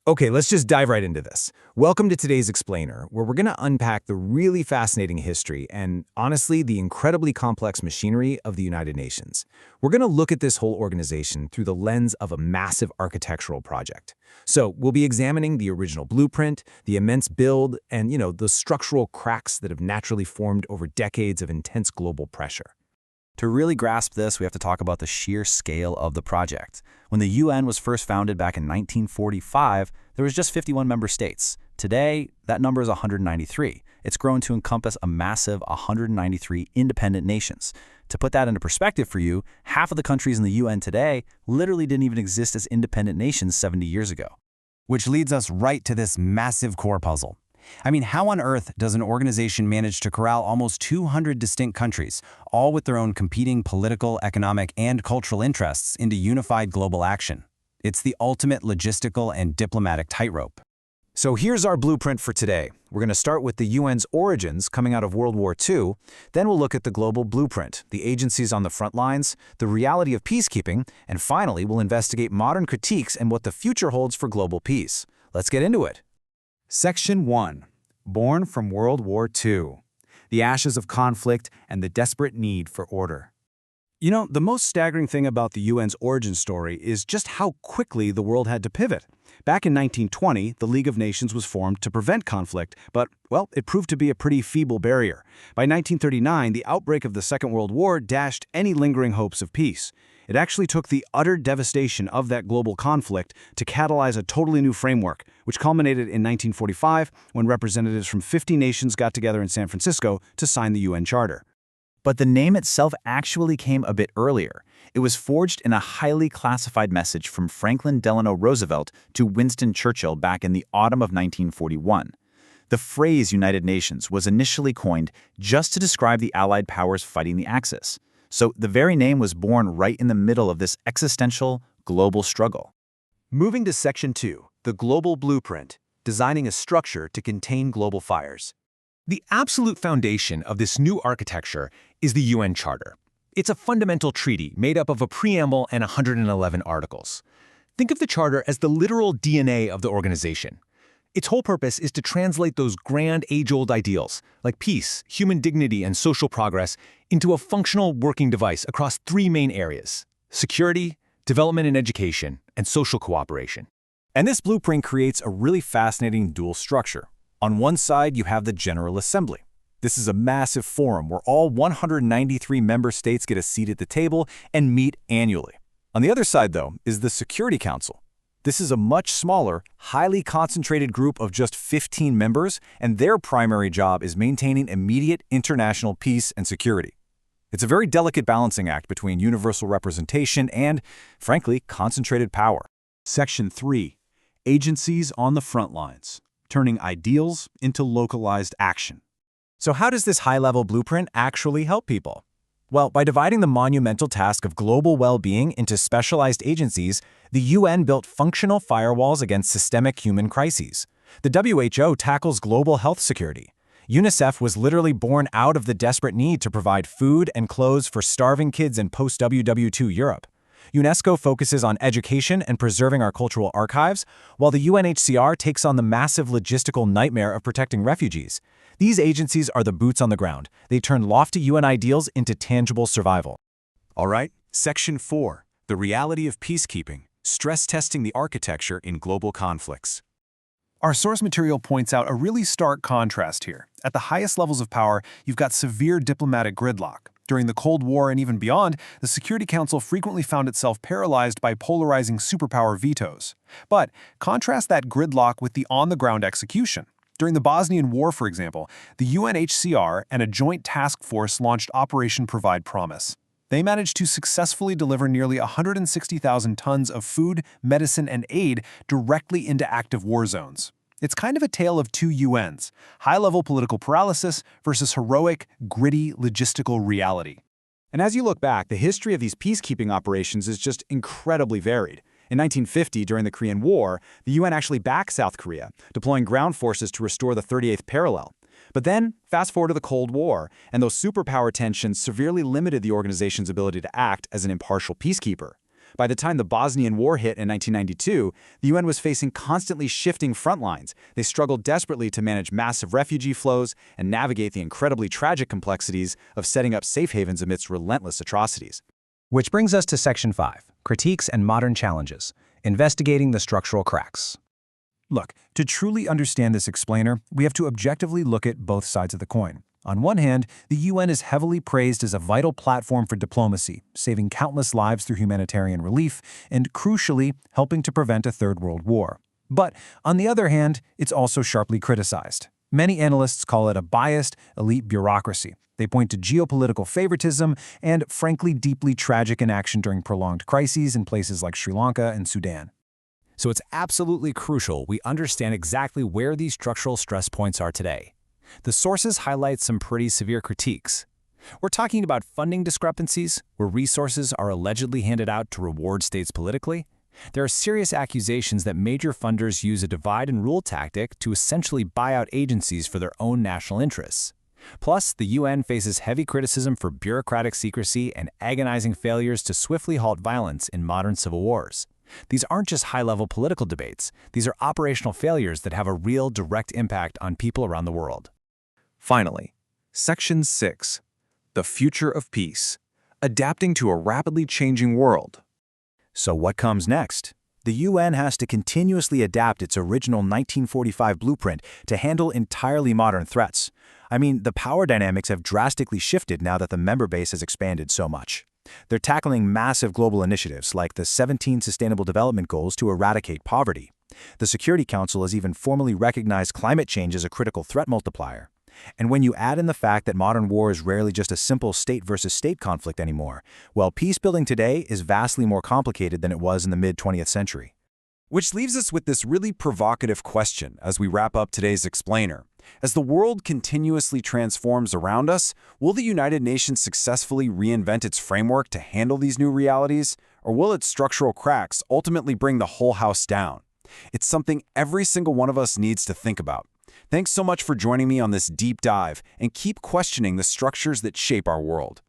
Okay, let's just dive right into this. Welcome to today's Explainer, where we're going to unpack the really fascinating history and, honestly, the incredibly complex machinery of the United Nations. We're going to look at this whole organization through the lens of a massive architectural project. So we'll be examining the original blueprint, the immense build, and, the structural cracks that have naturally formed over decades of intense global pressure. To really grasp this, we have to talk about the sheer scale of the project. When the UN was first founded back in 1945, there was just 51 member states. Today, that number is 193. It's grown to encompass a massive 193 independent nations. To put that into perspective for you, half of the countries in the UN today literally didn't even exist as independent nations 70 years ago. Which leads us right to this massive core puzzle. I mean, how on earth does an organization manage to corral almost 200 distinct countries, all with their own competing political, economic, and cultural interests, into unified global action? It's the ultimate logistical and diplomatic tightrope. So here's our blueprint for today. We're going to start with the UN's origins coming out of World War II. Then we'll look at the global blueprint, the agencies on the front lines, the reality of peacekeeping, and finally, we'll investigate modern critiques and what the future holds for global peace. Let's get into it. Section 1. Born from World War II. The ashes of conflict and the desperate need for order. The most staggering thing about the UN's origin story is just how quickly the world had to pivot. Back in 1920, the League of Nations was formed to prevent conflict, but, it proved to be a pretty feeble barrier. By 1939, the outbreak of the Second World War dashed any lingering hopes of peace. It actually took the utter devastation of that global conflict to catalyze a totally new framework, which culminated in 1945 when representatives from 50 nations got together in San Francisco to sign the UN Charter. But the name itself actually came a bit earlier. It was forged in a highly classified message from Franklin Delano Roosevelt to Winston Churchill back in the autumn of 1941. The phrase United Nations was initially coined just to describe the Allied powers fighting the Axis. So the very name was born right in the middle of this existential, global struggle. Moving to Section 2, the Global Blueprint, designing a structure to contain global fires. The absolute foundation of this new architecture is the UN Charter. It's a fundamental treaty made up of a preamble and 111 articles. Think of the Charter as the literal DNA of the organization. Its whole purpose is to translate those grand age-old ideals, like peace, human dignity, and social progress, into a functional working device across three main areas: security, development and education, and social cooperation. And this blueprint creates a really fascinating dual structure. On one side, you have the General Assembly. This is a massive forum where all 193 member states get a seat at the table and meet annually. On the other side, though, is the Security Council. This is a much smaller, highly concentrated group of just 15 members, and their primary job is maintaining immediate international peace and security. It's a very delicate balancing act between universal representation and, frankly, concentrated power. Section 3. Agencies on the front lines, turning ideals into localized action. So how does this high-level blueprint actually help people? Well, by dividing the monumental task of global well-being into specialized agencies, the UN built functional firewalls against systemic human crises. The WHO tackles global health security. UNICEF was literally born out of the desperate need to provide food and clothes for starving kids in post-WW2 Europe. UNESCO focuses on education and preserving our cultural archives, while the UNHCR takes on the massive logistical nightmare of protecting refugees. These agencies are the boots on the ground. They turn lofty UN ideals into tangible survival. All right, Section 4. The reality of peacekeeping, stress testing the architecture in global conflicts. Our source material points out a really stark contrast here. At the highest levels of power, you've got severe diplomatic gridlock. During the Cold War and even beyond, the Security Council frequently found itself paralyzed by polarizing superpower vetoes. But contrast that gridlock with the on-the-ground execution. During the Bosnian War, for example, the UNHCR and a joint task force launched Operation Provide Promise. They managed to successfully deliver nearly 160,000 tons of food, medicine, and aid directly into active war zones. It's kind of a tale of two UNs, high-level political paralysis versus heroic, gritty, logistical reality. And as you look back, the history of these peacekeeping operations is just incredibly varied. In 1950, during the Korean War, the UN actually backed South Korea, deploying ground forces to restore the 38th parallel. But then, fast forward to the Cold War, and those superpower tensions severely limited the organization's ability to act as an impartial peacekeeper. By the time the Bosnian War hit in 1992, the UN was facing constantly shifting front lines. They struggled desperately to manage massive refugee flows and navigate the incredibly tragic complexities of setting up safe havens amidst relentless atrocities. Which brings us to Section 5, Critiques and Modern Challenges, Investigating the Structural Cracks. Look, to truly understand this explainer, we have to objectively look at both sides of the coin. On one hand, the UN is heavily praised as a vital platform for diplomacy, saving countless lives through humanitarian relief, and crucially, helping to prevent a Third World War. But on the other hand, it's also sharply criticized. Many analysts call it a biased, elite bureaucracy. They point to geopolitical favoritism and, frankly, deeply tragic inaction during prolonged crises in places like Sri Lanka and Sudan. So it's absolutely crucial we understand exactly where these structural stress points are today. The sources highlight some pretty severe critiques. We're talking about funding discrepancies, where resources are allegedly handed out to reward states politically. There are serious accusations that major funders use a divide-and-rule tactic to essentially buy out agencies for their own national interests. Plus, the UN faces heavy criticism for bureaucratic secrecy and agonizing failures to swiftly halt violence in modern civil wars. These aren't just high-level political debates. These are operational failures that have a real direct impact on people around the world. Finally, Section 6, The Future of Peace, Adapting to a Rapidly Changing World. So what comes next? The UN has to continuously adapt its original 1945 blueprint to handle entirely modern threats. I mean, the power dynamics have drastically shifted now that the member base has expanded so much. They're tackling massive global initiatives like the 17 Sustainable Development Goals to eradicate poverty. The Security Council has even formally recognized climate change as a critical threat multiplier. And when you add in the fact that modern war is rarely just a simple state versus state conflict anymore, well, peace-building today is vastly more complicated than it was in the mid-20th century. Which leaves us with this really provocative question as we wrap up today's explainer. As the world continuously transforms around us, will the United Nations successfully reinvent its framework to handle these new realities, or will its structural cracks ultimately bring the whole house down? It's something every single one of us needs to think about. Thanks so much for joining me on this deep dive, and keep questioning the structures that shape our world.